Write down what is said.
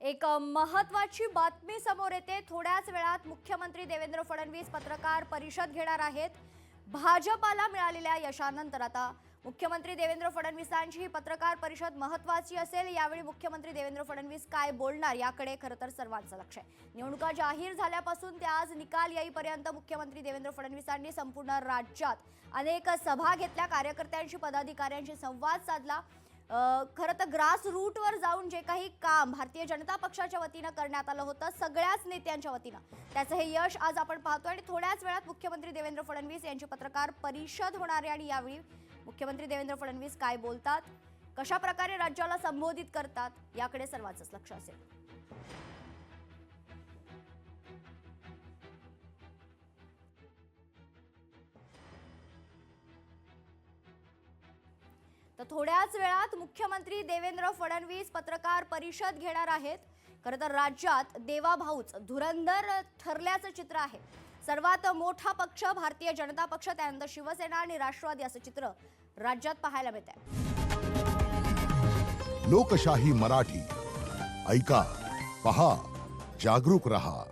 एक महत्त्वाची बातमी समोर येते। थोड्याच वेळात मुख्यमंत्री देवेंद्र फडणवीस पत्रकार परिषद घेणार आहेत। भाजपाला मिळालेल्या यशानंतर आता मुख्यमंत्री देवेंद्र फडणवीसांची ही पत्रकार परिषद महत्त्वाची असेल। यावेळी मुख्यमंत्री देवेंद्र फडणवीस काय बोलणार याकडे खरं तर सर्वांचं लक्ष आहे। निवडणुका जाहीर झाल्यापासून ते आज निकाल येईपर्यंत मुख्यमंत्री देवेंद्र फडणवीसांनी संपूर्ण राज्यात अनेक सभा घेतल्या, कार्यकर्त्यांशी पदाधिकाऱ्यांशी संवाद साधला। खरं तर ग्रास रूटवर जाऊन जे काही काम भारतीय जनता पक्षाच्या वतीनं करण्यात आलं होतं, सगळ्याच नेत्यांच्या वतीनं, त्याचं हे यश आज आपण पाहतोय। आणि थोड्याच वेळात मुख्यमंत्री देवेंद्र फडणवीस यांची पत्रकार परिषद होणार आहे आणि यावेळी मुख्यमंत्री देवेंद्र फडणवीस काय बोलतात, कशा प्रकारे राज्याला संबोधित करतात, याकडे सर्वांचंच लक्ष असेल। तर थोड्याच वेळात मुख्यमंत्री देवेंद्र फडणवीस पत्रकार परिषद घेणार आहेत। खरं तर राज्यात देवाभाऊच धुरंधर ठरल्याचं चित्र आहे। सर्वात मोठा पक्ष भारतीय जनता पक्ष, त्यानंतर शिवसेना आणि राष्ट्रवादी असं चित्र राज्यात पाहायला मिळतंय। लोकशाही मराठी ऐका, पहा, जागरूक रहा।